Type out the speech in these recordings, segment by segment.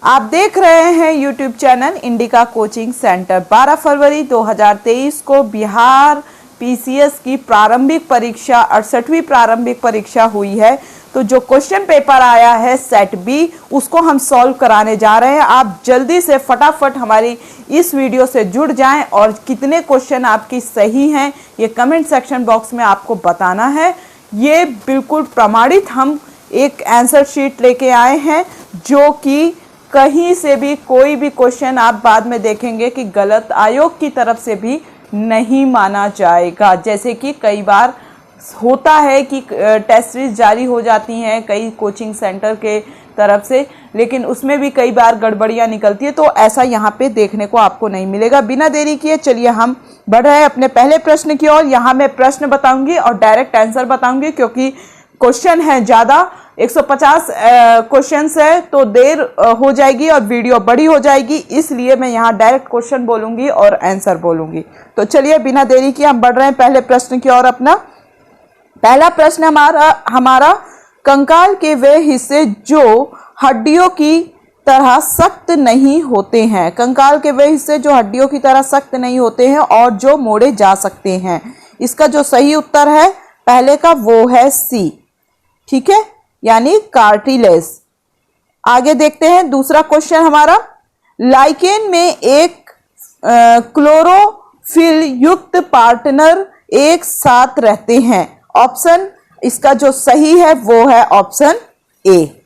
आप देख रहे हैं YouTube channel indica coaching centre. 12 फरवरी 2023 को बिहार पीसीएस की प्रारंभिक परीक्षा 68वीं प्रारंभिक परीक्षा हुई है। तो जो क्वेश्चन पेपर आया है सेट बी, उसको हम सॉल्व कराने जा रहे हैं। आप जल्दी से फटाफट हमारी इस वीडियो से जुड़ जाएं और कितने क्वेश्चन आपकी सही हैं ये कमेंट सेक्शन बॉक्स में आपको बताना है। ये बिल्कुल प्रमाणित हम एक आंसर शीट लेके आए हैं जो कि कहीं से भी कोई भी क्वेश्चन आप बाद में देखेंगे कि गलत आयोग की तरफ से भी नहीं माना जाएगा। जैसे कि कई बार होता है कि टेस्ट सीरीज जारी हो जाती हैं कई कोचिंग सेंटर के तरफ से, लेकिन उसमें भी कई बार गड़बड़ियां निकलती है। तो ऐसा यहाँ पे देखने को आपको नहीं मिलेगा। बिना देरी किए चलिए हम बढ़ रहे हैं अपने पहले प्रश्न की ओर। यहाँ मैं प्रश्न बताऊंगी और डायरेक्ट आंसर बताऊंगी, क्योंकि क्वेश्चन है ज़्यादा, 150 क्वेश्चंस है तो देर हो जाएगी और वीडियो बड़ी हो जाएगी, इसलिए मैं यहाँ डायरेक्ट क्वेश्चन बोलूंगी और आंसर बोलूंगी। तो चलिए बिना देरी किए हम बढ़ रहे हैं पहले प्रश्न की ओर। अपना पहला प्रश्न हमारा कंकाल के वे हिस्से जो हड्डियों की तरह सख्त नहीं होते हैं, कंकाल के वे हिस्से जो हड्डियों की तरह सख्त नहीं होते हैं और जो मोड़े जा सकते हैं। इसका जो सही उत्तर है पहले का वो है सी, ठीक है, यानी कार्टिलेज। आगे देखते हैं दूसरा क्वेश्चन हमारा। लाइकेन में एक क्लोरोफिल युक्त पार्टनर एक साथ रहते हैं। ऑप्शन इसका जो सही है वो है ऑप्शन ए,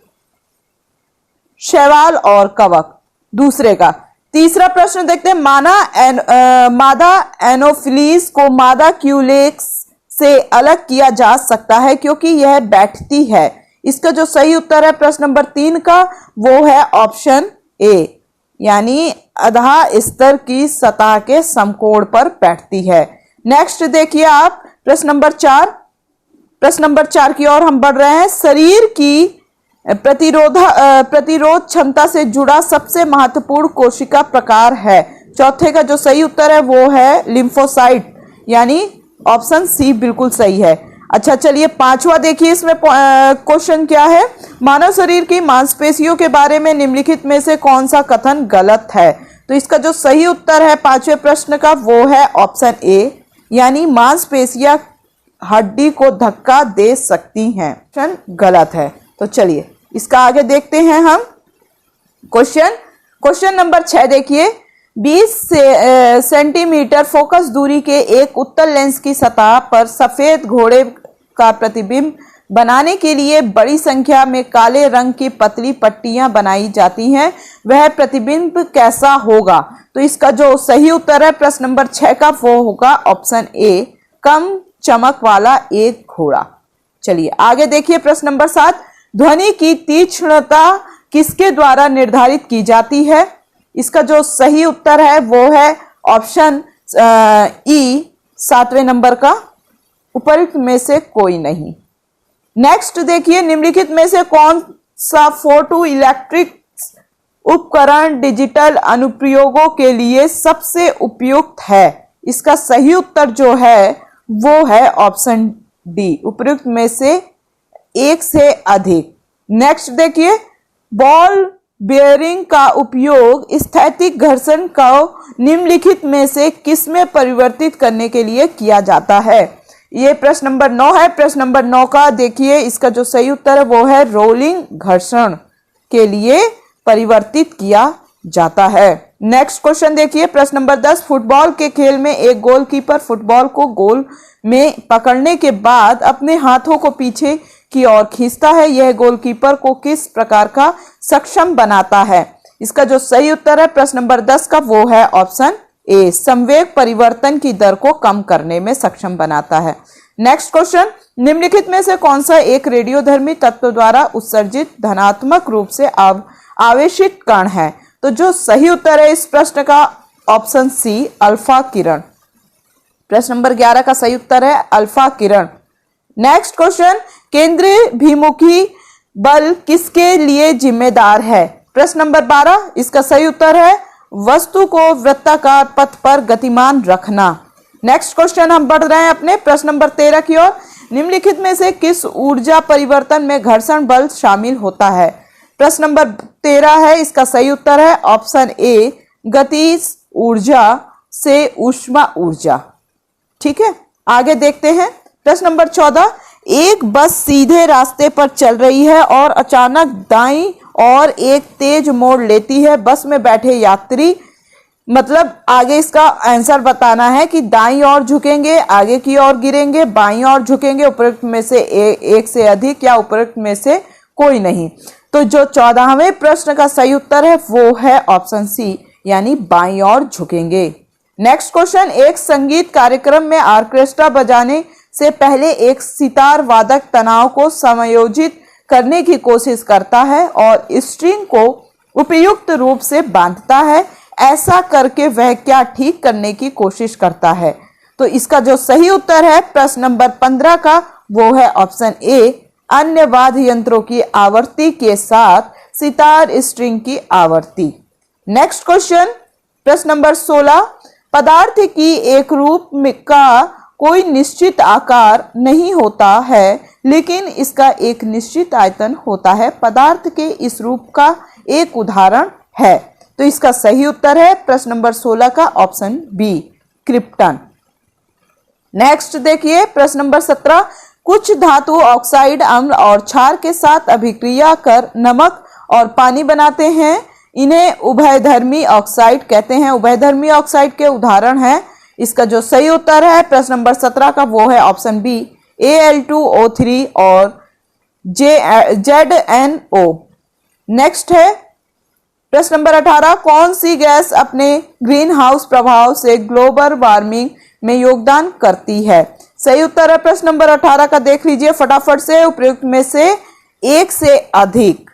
शैवाल और कवक। दूसरे का तीसरा प्रश्न देखते हैं। मादा एनोफिलीज को मादा क्यूलेक्स से अलग किया जा सकता है क्योंकि यह बैठती है। इसका जो सही उत्तर है प्रश्न नंबर 3 का वो है ऑप्शन ए, यानी अधा स्तर की सतह के समकोण पर बैठती है। नेक्स्ट देखिए आप प्रश्न नंबर 4। प्रश्न नंबर 4 की ओर हम बढ़ रहे हैं। शरीर की प्रतिरोध क्षमता से जुड़ा सबसे महत्वपूर्ण कोशिका प्रकार है। चौथे का जो सही उत्तर है वो है लिम्फोसाइट, यानी ऑप्शन सी बिल्कुल सही है। अच्छा चलिए पांचवा देखिए, इसमें क्वेश्चन क्या है। मानव शरीर की मांसपेशियों के बारे में निम्नलिखित में से कौन सा कथन गलत है। तो इसका जो सही उत्तर है पांचवें प्रश्न का वो है ऑप्शन ए, यानी मांसपेशियां हड्डी को धक्का दे सकती हैं। क्वेश्चन गलत है। तो चलिए इसका आगे देखते हैं हम क्वेश्चन नंबर 6 देखिए। 20 सेंटीमीटर फोकस दूरी के एक उत्तल लेंस की सतह पर सफेद घोड़े का प्रतिबिंब बनाने के लिए बड़ी संख्या में काले रंग की पतली पट्टियां बनाई जाती हैं। वह प्रतिबिंब कैसा होगा। तो इसका जो सही उत्तर है प्रश्न नंबर 6 का वो होगा ऑप्शन ए, कम चमक वाला एक घोड़ा। चलिए आगे देखिए प्रश्न नंबर 7। ध्वनि की तीक्ष्णता किसके द्वारा निर्धारित की जाती है। इसका जो सही उत्तर है वो है ऑप्शन ई, 7वें नंबर का, उपरोक्त में से कोई नहीं। नेक्स्ट देखिए, निम्नलिखित में से कौन सा फोटो इलेक्ट्रिक उपकरण डिजिटल अनुप्रयोगों के लिए सबसे उपयुक्त है। इसका सही उत्तर जो है वो है ऑप्शन डी, उपयुक्त में से एक से अधिक। नेक्स्ट देखिए, बॉल बेयरिंग का उपयोग स्थैतिक घर्षण को निम्नलिखित में से किसमें परिवर्तित करने के लिए किया जाता है। ये प्रश्न नंबर 9 है। प्रश्न नंबर 9 का देखिए, इसका जो सही उत्तर है वो है रोलिंग घर्षण के लिए परिवर्तित किया जाता है। नेक्स्ट क्वेश्चन देखिए प्रश्न नंबर 10। फुटबॉल के खेल में एक गोलकीपर फुटबॉल को गोल में पकड़ने के बाद अपने हाथों को पीछे की ओर खींचता है। यह गोलकीपर को किस प्रकार का सक्षम बनाता है। इसका जो सही उत्तर है प्रश्न नंबर 10 का वो है ऑप्शन ए, संवेग परिवर्तन की दर को कम करने में सक्षम बनाता है। नेक्स्ट क्वेश्चन, निम्नलिखित में से कौन सा एक रेडियोधर्मी तत्व द्वारा उत्सर्जित धनात्मक रूप से आवेशित कण है। तो जो सही उत्तर है इस प्रश्न का ऑप्शन सी, अल्फा किरण। प्रश्न नंबर 11 का सही उत्तर है अल्फा किरण। नेक्स्ट क्वेश्चन, केंद्रीय भिमुखी बल किसके लिए जिम्मेदार है। प्रश्न नंबर 12, इसका सही उत्तर है वस्तु को वृत्ताकार पथ पर गतिमान रखना। नेक्स्ट क्वेश्चन हम बढ़ रहे हैं अपने प्रश्न नंबर 13 की ओर। निम्नलिखित में से किस ऊर्जा परिवर्तन में घर्षण बल शामिल होता है। प्रश्न नंबर 13 है, इसका सही उत्तर है ऑप्शन ए गतिज ऊर्जा से ऊष्मा ऊर्जा। ठीक है, आगे देखते हैं। प्रश्न नंबर 14, एक बस सीधे रास्ते पर चल रही है और अचानक दाईं और एक तेज मोड़ लेती है। बस में बैठे यात्री, मतलब आगे इसका आंसर बताना है कि दाईं ओर झुकेंगे, आगे की ओर गिरेंगे, बाईं ओर झुकेंगे, उपरोक्त में से एक से अधिक या उपरोक्त में से कोई नहीं। तो जो 14वें प्रश्न का सही उत्तर है वो है ऑप्शन सी, यानी बाईं ओर झुकेंगे। नेक्स्ट क्वेश्चन, एक संगीत कार्यक्रम में ऑर्केस्ट्रा बजाने से पहले एक सितार वादक तनाव को समायोजित करने की कोशिश करता है और स्ट्रिंग को उपयुक्त रूप से बांधता है। ऐसा करके वह क्या ठीक करने की कोशिश करता है? तो इसका जो सही उत्तर है प्रश्न नंबर 15 का वो है ऑप्शन ए, अन्य वाद्य यंत्रों की आवृत्ति के साथ सितार स्ट्रिंग की आवृत्ति। नेक्स्ट क्वेश्चन, प्रश्न नंबर 16, पदार्थ की एक रूप का कोई निश्चित आकार नहीं होता है, लेकिन इसका एक निश्चित आयतन होता है। पदार्थ के इस रूप का एक उदाहरण है। तो इसका सही उत्तर है प्रश्न नंबर 16 का ऑप्शन बी, क्रिप्टन। नेक्स्ट देखिए प्रश्न नंबर 17, कुछ धातु ऑक्साइड अम्ल और क्षार के साथ अभिक्रिया कर नमक और पानी बनाते हैं। इन्हें उभयधर्मी ऑक्साइड कहते हैं। उभयधर्मी ऑक्साइड के उदाहरण है। इसका जो सही उत्तर है प्रश्न नंबर 17 का वो है ऑप्शन बी, Al2O3 और ZnO। नेक्स्ट है प्रश्न नंबर 18, कौन सी गैस अपने ग्रीन हाउस प्रभाव से ग्लोबल वार्मिंग में योगदान करती है? सही उत्तर है प्रश्न नंबर 18 का, देख लीजिए फटाफट से। उपयुक्त में से एक से अधिक,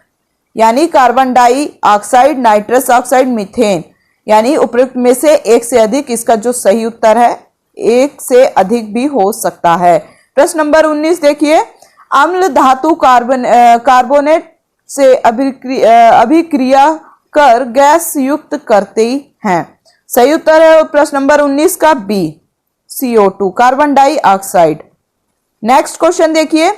यानी carbon dioxide, nitrous oxide, methane, यानी उपयुक्त में से एक से अधिक। इसका जो सही उत्तर है एक से अधिक भी हो सकता है। प्रश्न नंबर 19 देखिए, अम्ल धातु कार्बोनेट से अभिक्रिया कर गैस युक्त करती हैं। सही उत्तर है प्रश्न नंबर 19 का B, CO2 carbon dioxide. Next question देखिए,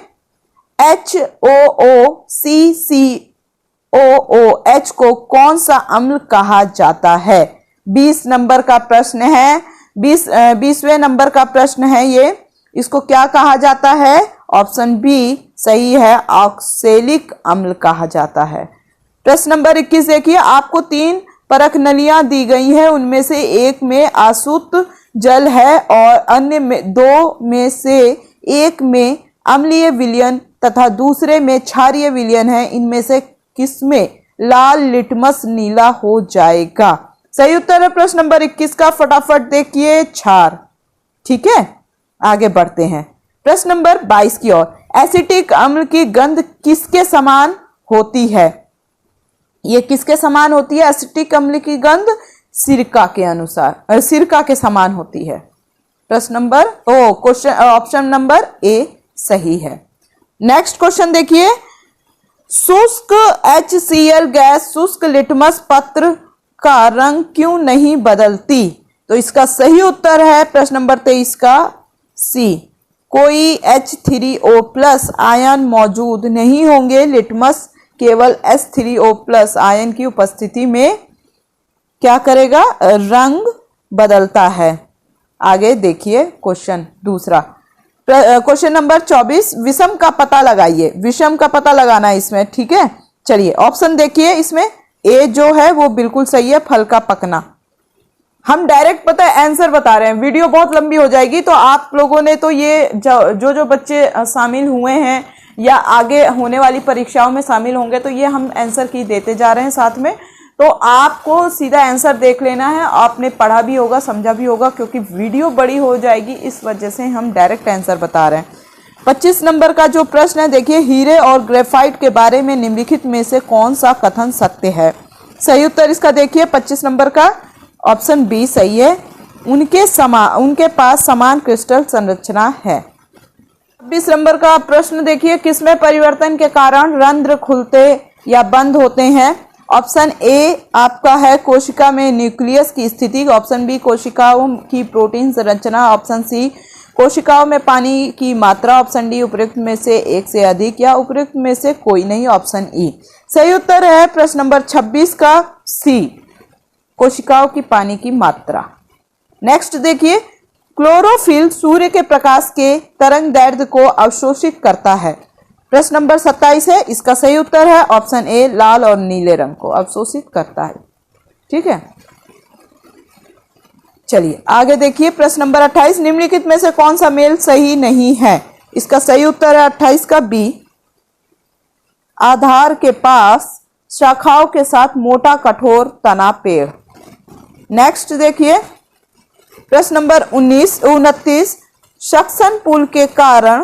HOOCCOOH को कौन सा अम्ल कहा जाता है? 20 नंबर का प्रश्न है, 20वें नंबर का प्रश्न है ये। इसको क्या कहा जाता है? ऑप्शन बी सही है, ऑक्सैलिक अम्ल कहा जाता है। प्रश्न नंबर 21 देखिए, आपको 3 परख नलियां दी गई हैं, उनमें से एक में आसुत जल है और अन्य में 2 में से एक में अम्लीय विलयन तथा दूसरे में क्षारीय विलयन है। इनमें से किसमें लाल लिटमस नीला हो जाएगा? सही उत्तर है प्रश्न नंबर 21 का, फटाफट देखिए क्षार। ठीक है, आगे बढ़ते हैं प्रश्न नंबर 22 की ओर। एसिटिक अम्ल की गंध किसके समान होती है? ये किसके समान होती है? एसिटिक अम्ल की गंध सिरका के अनुसार, सिरका के समान होती है। प्रश्न number question option number A सही है। नेक्स्ट क्वेश्चन देखिए, शुष्क HCl गैस शुष्क लिटमस पत्र का रंग क्यों नहीं बदलती? तो इसका सही उत्तर है प्रश्न नंबर 23 का सी, कोई H3O+ आयन मौजूद नहीं होंगे। लिटमस केवल H3O+ आयन की उपस्थिति में क्या करेगा? रंग बदलता है। आगे देखिए क्वेश्चन दूसरा, क्वेश्चन नंबर 24, विषम का पता लगाइए। विषम का पता लगाना है इसमें। ठीक है, चलिए ऑप्शन देखिए। इसमें ए जो है वो बिल्कुल सही है, फल का पकना। हम डायरेक्ट पता है आंसर बता रहे हैं, वीडियो बहुत लंबी हो जाएगी। तो आप लोगों ने तो ये जो बच्चे शामिल हुए हैं या आगे होने वाली परीक्षाओं में शामिल होंगे, तो ये हम आंसर की देते जा रहे हैं साथ में। तो आपको सीधा आंसर देख लेना है, आपने पढ़ा भी होगा, समझा भी होगा, क्योंकि वीडियो बड़ी हो जाएगी, इस वजह से हम डायरेक्ट आंसर बता रहे हैं। 25 नंबर का जो प्रश्न है देखिए, हीरे और ग्रेफाइट के बारे में निम्नलिखित में से कौन सा कथन सत्य है? सही उत्तर इसका देखिए 25 नंबर का ऑप्शन बी सही है, उनके पास समान क्रिस्टल संरचना है। 26 नंबर का प्रश्न देखिए, किसमें परिवर्तन के कारण रंध्र खुलते या बंद होते हैं? ऑप्शन ए आपका है कोशिका में न्यूक्लियस की स्थिति, ऑप्शन बी कोशिकाओं की प्रोटीन संरचना, ऑप्शन सी कोशिकाओं में पानी की मात्रा ऑप्शन डी उपयुक्त में से एक से अधिक या उपयुक्त में से कोई नहीं ऑप्शन ई। सही उत्तर है प्रश्न नंबर 26 का सी, कोशिकाओं की पानी की मात्रा। नेक्स्ट देखिए, क्लोरोफिल सूर्य के प्रकाश के तरंग दैर्ध्य को अवशोषित करता है। प्रश्न नंबर 27 है, इसका सही उत्तर है ऑप्शन ए, लाल और नीले रंग को अवशोषित करता है। ठीक है, चलिए आगे देखिए प्रश्न नंबर 28, निम्नलिखित में से कौन सा मेल सही नहीं है। इसका सही उत्तर है 28 का बी, आधार के पास शाखाओं के साथ मोटा कठोर तना पेड़। नेक्स्ट देखिए प्रश्न नंबर 29, सक्शन पुल के कारण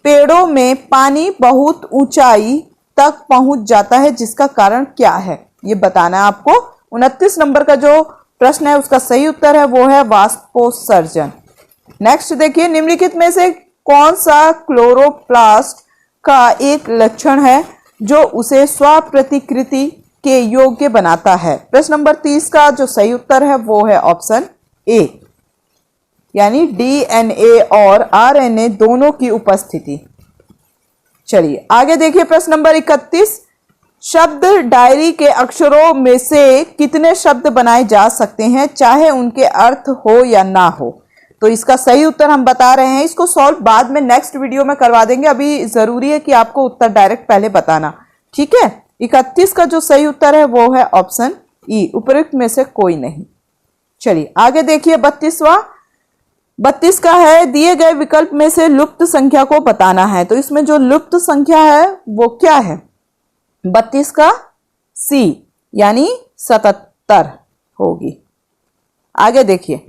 पेड़ों में पानी बहुत ऊंचाई तक पहुंच जाता है, जिसका कारण क्या है ये बताना है आपको। 29 नंबर का जो प्रश्न है उसका सही उत्तर है वो है वाष्पोत्सर्जन। नेक्स्ट देखिए, निम्नलिखित में से कौन सा क्लोरोप्लास्ट का एक लक्षण है जो उसे स्वप्रतिकृति के योग्य बनाता है। प्रश्न नंबर 30 का जो सही उत्तर है वो है ऑप्शन ए, यानी डीएनए और आरएनए दोनों की उपस्थिति। चलिए आगे देखिए प्रश्न नंबर 31, शब्द डायरी के अक्षरों में से कितने शब्द बनाए जा सकते हैं चाहे उनके अर्थ हो या ना हो। तो इसका सही उत्तर हम बता रहे हैं, इसको सॉल्व बाद में नेक्स्ट वीडियो में करवा देंगे, अभी जरूरी है कि आपको उत्तर डायरेक्ट पहले बताना। ठीक है, 31 का जो सही उत्तर है वो है ऑप्शन ई, उपयुक्त में से कोई नहीं। चलिए आगे देखिए 32 का है, दिए गए विकल्प में से लुप्त संख्या को बताना है। तो इसमें जो लुप्त संख्या है वो क्या है, 32 का सी, यानी 77 होगी। आगे देखिए,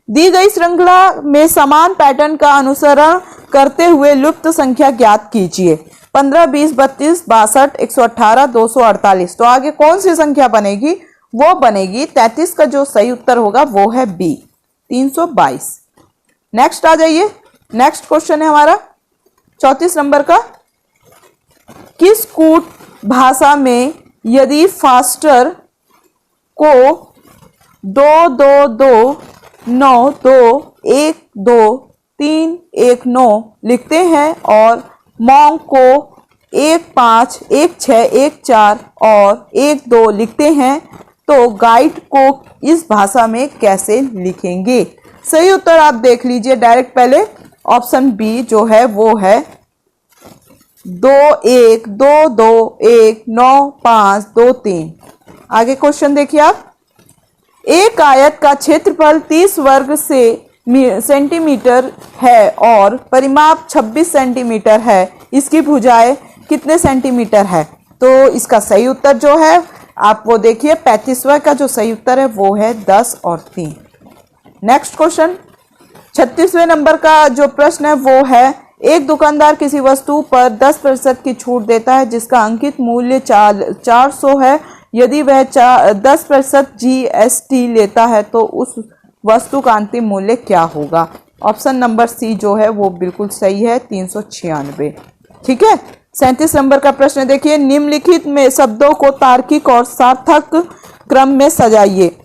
दी गई श्रृंखला में समान पैटर्न का अनुसरण करते हुए लुप्त संख्या ज्ञात कीजिए। 15, 20, 32, 62, 118, 248। तो आगे कौन सी संख्या बनेगी, वो बनेगी 33 का जो सही उत्तर होगा वो है बी, 322। नेक्स्ट आ जाइए, नेक्स्ट क्वेश्चन है हमारा 34 नंबर का, किस कूट भाषा में यदि फास्टर को 2 2 2 9 2 1 2 3 1 9 लिखते हैं और मॉन्ग को 1 5 1 6 1 4 और 1 2 लिखते हैं तो गाइड को इस भाषा में कैसे लिखेंगे। सही उत्तर आप देख लीजिए डायरेक्ट, पहले ऑप्शन बी जो है वो है 2 1 2 2 1 9 5 2 3। आगे क्वेश्चन देखिए आप, एक आयत का क्षेत्रफल 30 वर्ग से सेंटीमीटर है और परिमाप 26 सेंटीमीटर है, इसकी भुजाएं कितने सेंटीमीटर है। तो इसका सही उत्तर जो है आप वो देखिए 35वां का जो सही उत्तर है वो है 10 और 3। नेक्स्ट क्वेश्चन 36वें नंबर का जो प्रश्न है वो है, एक दुकानदार किसी वस्तु पर 10% की छूट देता है जिसका अंकित मूल्य 400 है। यदि वह 10% GST लेता है तो उस वस्तु का अंतिम मूल्य क्या होगा। ऑप्शन नंबर सी जो है वो बिल्कुल सही है, 396। ठीक है, 37 नंबर का प्रश्न देखिए, निम्नलिखित में शब्दों को तार्किक और सार्थक क्रम में सजाइए।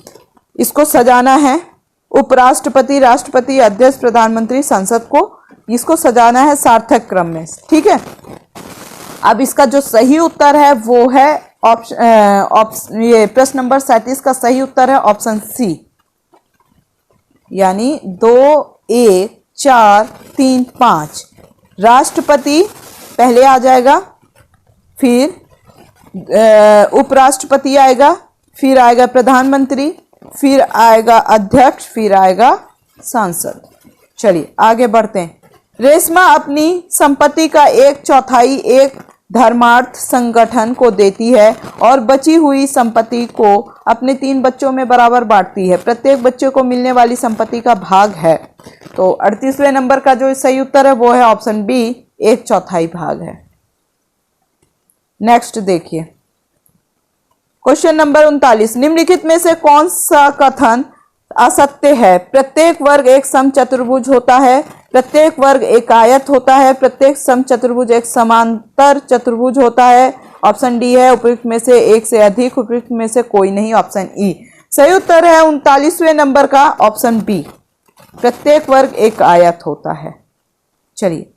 इसको सजाना है उपराष्ट्रपति, राष्ट्रपति, अध्यक्ष, प्रधानमंत्री, संसद को, इसको सजाना है सार्थक क्रम में। ठीक है, अब इसका जो सही उत्तर है वो है ये प्रश्न नंबर 37 का सही उत्तर है ऑप्शन सी, यानी 2 1 4 3 5। राष्ट्रपति पहले आ जाएगा, फिर उपराष्ट्रपति आएगा, फिर आएगा प्रधानमंत्री, फिर आएगा अध्यक्ष, फिर आएगा सांसद। चलिए आगे बढ़ते हैं। रेशमा अपनी संपत्ति का 1/4 एक धर्मार्थ संगठन को देती है और बची हुई संपत्ति को अपने 3 बच्चों में बराबर बांटती है। प्रत्येक बच्चे को मिलने वाली संपत्ति का भाग है। तो 38वें नंबर का जो सही उत्तर है वो है ऑप्शन बी, 1/4 भाग है। नेक्स्ट देखिए क्वेश्चन नंबर 39, निम्नलिखित में से कौन सा कथन असत्य है। प्रत्येक वर्ग एक समचतुर्भुज होता है, प्रत्येक वर्ग एक आयत होता है, प्रत्येक समचतुर्भुज एक समांतर चतुर्भुज होता है। ऑप्शन डी है उपयुक्त में से एक से अधिक, उपयुक्त में से कोई नहीं, ऑप्शन ई। सही उत्तर है 39वें नंबर का ऑप्शन बी। प्रत्येक वर्ग एक आयत होता है। चलिए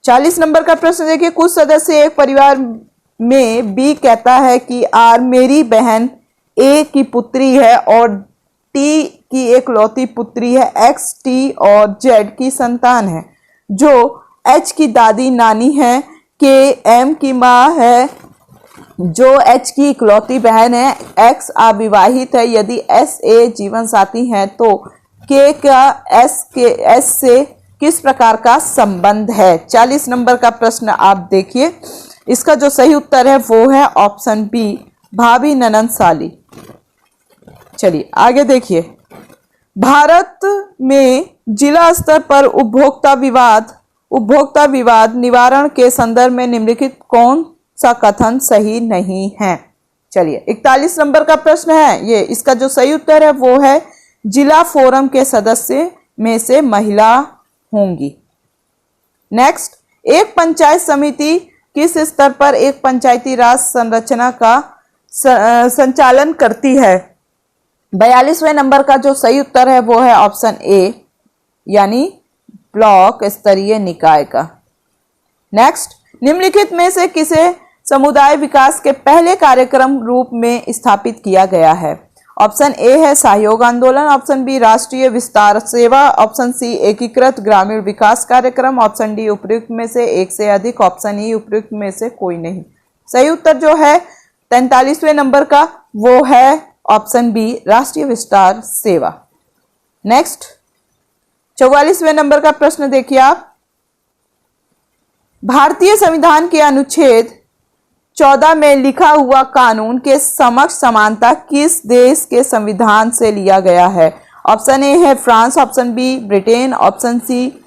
40 नंबर का प्रश्न देखिए, कुछ सदस्य एक परिवार में बी कहता है कि आर मेरी बहन ए की पुत्री है और टी की एकलौती पुत्री है, एक्स टी और जेड की संतान है, जो एच की दादी नानी है, के एम की माँ है, जो एच की इकलौती बहन है, एक्स अविवाहित है, यदि एस ए जीवन साथी है तो के का एस से किस प्रकार का संबंध है। 40 नंबर का प्रश्न आप देखिए, इसका जो सही उत्तर है वो है ऑप्शन बी, भाभी ननंद साली। चलिए आगे देखिए, भारत में जिला स्तर पर उपभोक्ता विवाद निवारण के संदर्भ में निम्नलिखित कौन सा कथन सही नहीं है। चलिए 41 नंबर का प्रश्न है ये, इसका जो सही उत्तर है वो है जिला फोरम के सदस्य में से महिला होंगी। नेक्स्ट, एक पंचायत समिति किस स्तर पर एक पंचायती राज संरचना का संचालन करती है। 42वें नंबर का जो सही उत्तर है वो है ऑप्शन ए, यानी ब्लॉक स्तरीय निकाय का। नेक्स्ट, निम्नलिखित में से किसे समुदाय विकास के पहले कार्यक्रम रूप में स्थापित किया गया है। ऑप्शन ए है सहयोग आंदोलन, ऑप्शन बी राष्ट्रीय विस्तार सेवा, ऑप्शन सी एकीकृत ग्रामीण विकास कार्यक्रम, ऑप्शन डी उपयुक्त में से एक से अधिक, ऑप्शन ई उपयुक्त में से कोई नहीं। सही उत्तर जो है 43वें नंबर का वो है ऑप्शन बी राष्ट्रीय विस्तार सेवा। नेक्स्ट 44वें नंबर का प्रश्न देखिए आप, भारतीय संविधान के अनुच्छेद 14 में लिखा हुआ कानून के समक्ष समानता किस देश के संविधान से लिया गया है। ऑप्शन ए है France, option B Britain, option C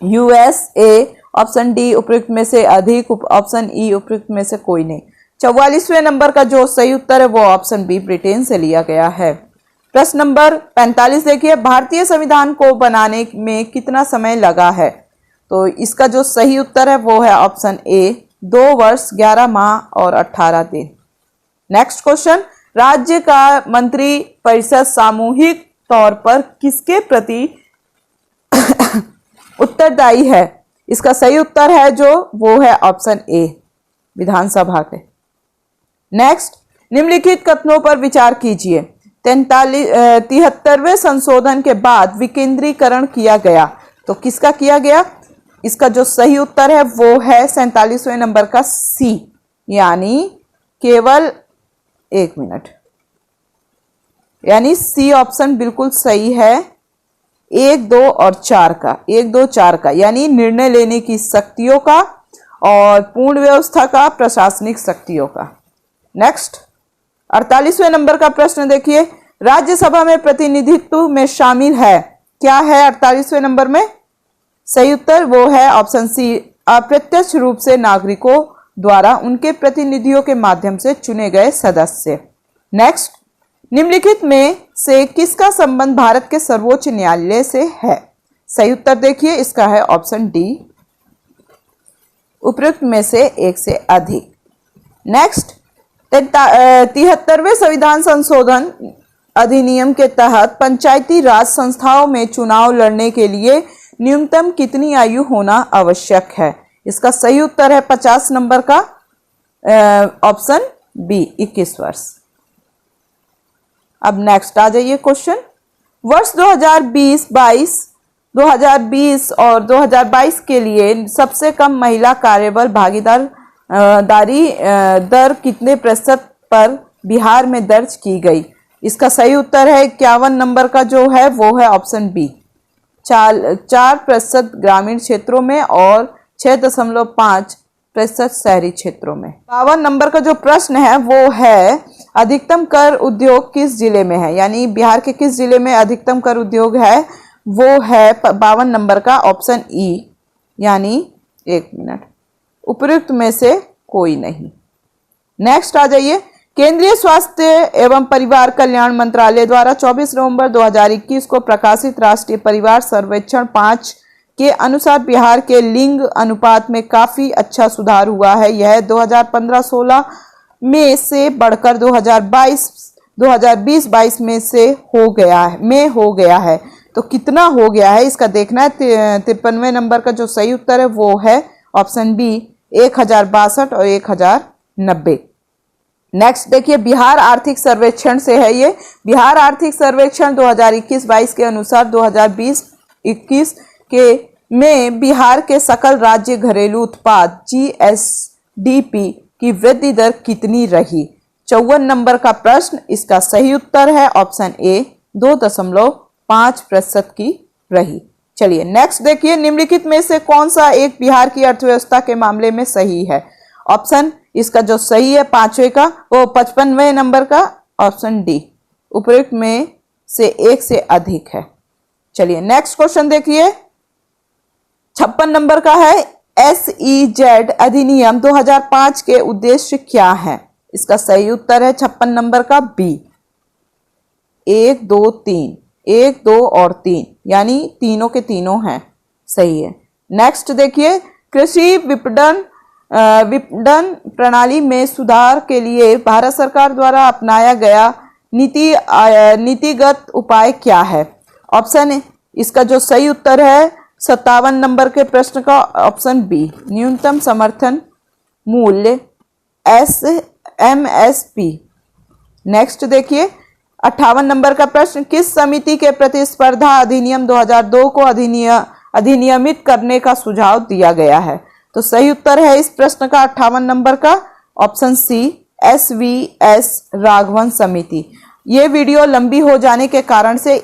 USA, option D उपयुक्त में से अधिक, ऑप्शन ई उपयुक्त में से कोई नहीं। 44वें नंबर का जो सही उत्तर है वो ऑप्शन बी ब्रिटेन से लिया गया है। प्रश्न नंबर 45 देखिए, भारतीय संविधान को बनाने में कितना समय लगा है। तो इसका जो सही उत्तर है वो है ऑप्शन ए, 2 वर्ष 11 माह और 18 दिन। नेक्स्ट क्वेश्चन, राज्य का मंत्री परिषद सामूहिक तौर पर किसके प्रति उत्तरदायी है। इसका सही उत्तर है जो वो है ऑप्शन ए, विधानसभा के। नेक्स्ट, निम्नलिखित कथनों पर विचार कीजिए। 73वें संशोधन के बाद विकेंद्रीकरण किया गया, तो किसका किया गया। इसका जो सही उत्तर है वो है 47वें नंबर का सी, यानी केवल 1 मिनट, यानी सी ऑप्शन बिल्कुल सही है। 1, 2 और 4 का, 1, 2, 4 का, यानी निर्णय लेने की शक्तियों का और पूर्ण व्यवस्था का, प्रशासनिक शक्तियों का। नेक्स्ट 48वें नंबर का प्रश्न देखिए, राज्यसभा में प्रतिनिधित्व में शामिल है, क्या है 48वें नंबर में। सही उत्तर वो है ऑप्शन सी, अप्रत्यक्ष रूप से नागरिकों द्वारा उनके प्रतिनिधियों के माध्यम से चुने गए सदस्य। नेक्स्ट, निम्नलिखित में से किसका संबंध भारत के सर्वोच्च न्यायालय से है। सही उत्तर देखिए, इसका है ऑप्शन डी, उपयुक्त में से एक से अधिक। नेक्स्ट, 73वें संविधान संशोधन अधिनियम के तहत पंचायती राज संस्थाओं में चुनाव लड़ने के लिए न्यूनतम कितनी आयु होना आवश्यक है। इसका सही उत्तर है 50 नंबर का ऑप्शन बी, 21 वर्ष। अब नेक्स्ट आ जाइए क्वेश्चन, वर्ष 2020 और 2022 के लिए सबसे कम महिला कार्यबल भागीदारी दर कितने प्रतिशत पर बिहार में दर्ज की गई। इसका सही उत्तर है 51 नंबर का जो है वो है ऑप्शन बी, 4% ग्रामीण क्षेत्रों में और 6.5% शहरी क्षेत्रों में। 52 नंबर का जो प्रश्न है वो है अधिकतम कर उद्योग किस जिले में है, यानी बिहार के किस जिले में अधिकतम कर उद्योग है, वो है 52 नंबर का ऑप्शन ई, यानी 1 मिनट, उपयुक्त में से कोई नहीं। नेक्स्ट आ जाइए, केंद्रीय स्वास्थ्य एवं परिवार कल्याण मंत्रालय द्वारा 24 नवंबर 2021 को प्रकाशित राष्ट्रीय परिवार सर्वेक्षण 5 के अनुसार बिहार के लिंग अनुपात में काफी अच्छा सुधार हुआ है। यह 2015-16 में से बढ़कर 2020-22 में हो गया है। तो कितना हो गया है इसका देखना है। 53वें नंबर का जो सही उत्तर है वो है ऑप्शन बी 1062 और 1090। नेक्स्ट देखिए, बिहार आर्थिक सर्वेक्षण से है ये। बिहार आर्थिक सर्वेक्षण 2021-22 के अनुसार 2020-21 के में बिहार के सकल राज्य घरेलू उत्पाद GSDP की वृद्धि दर कितनी रही? 54 नंबर का प्रश्न, इसका सही उत्तर है ऑप्शन ए 2.5% की रही। चलिए नेक्स्ट देखिए, निम्नलिखित में से कौन सा एक बिहार की अर्थव्यवस्था के मामले में सही है? ऑप्शन इसका जो सही है 55वें नंबर का ऑप्शन डी, उपयुक्त में से एक से अधिक है। चलिए नेक्स्ट क्वेश्चन देखिए, 56 नंबर का है, SEZ अधिनियम 2005 के उद्देश्य क्या है? इसका सही उत्तर है 56 नंबर का बी 1, 2, 3, 1, 2 और 3, यानी तीनों के तीनों हैं, सही है। नेक्स्ट देखिए, कृषि विपणन प्रणाली में सुधार के लिए भारत सरकार द्वारा अपनाया गया नीतिगत उपाय क्या है? ऑप्शन इसका जो सही उत्तर है 57 नंबर के प्रश्न का ऑप्शन बी, न्यूनतम समर्थन मूल्य MSP। नेक्स्ट देखिए, 58 नंबर का प्रश्न, किस समिति के प्रतिस्पर्धा अधिनियम 2002 को अधिनियमित करने का सुझाव दिया गया है? तो सही उत्तर है इस प्रश्न का 58 नंबर का ऑप्शन सी, SVS राघवन समिति। ये वीडियो लंबी हो जाने के कारण से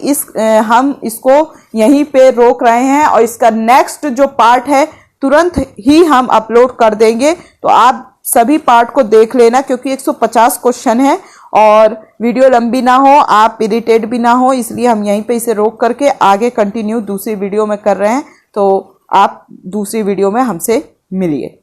हम इसको यहीं पे रोक रहे हैं और इसका नेक्स्ट जो पार्ट है तुरंत ही हम अपलोड कर देंगे, तो आप सभी पार्ट को देख लेना, क्योंकि 150 क्वेश्चन है और वीडियो लंबी ना हो, आप इरिटेट भी ना हो, इसलिए हम यहीं पे इसे रोक करके आगे कंटिन्यू दूसरी वीडियो में कर रहे हैं। तो आप दूसरी वीडियो में हमसे मिलिए।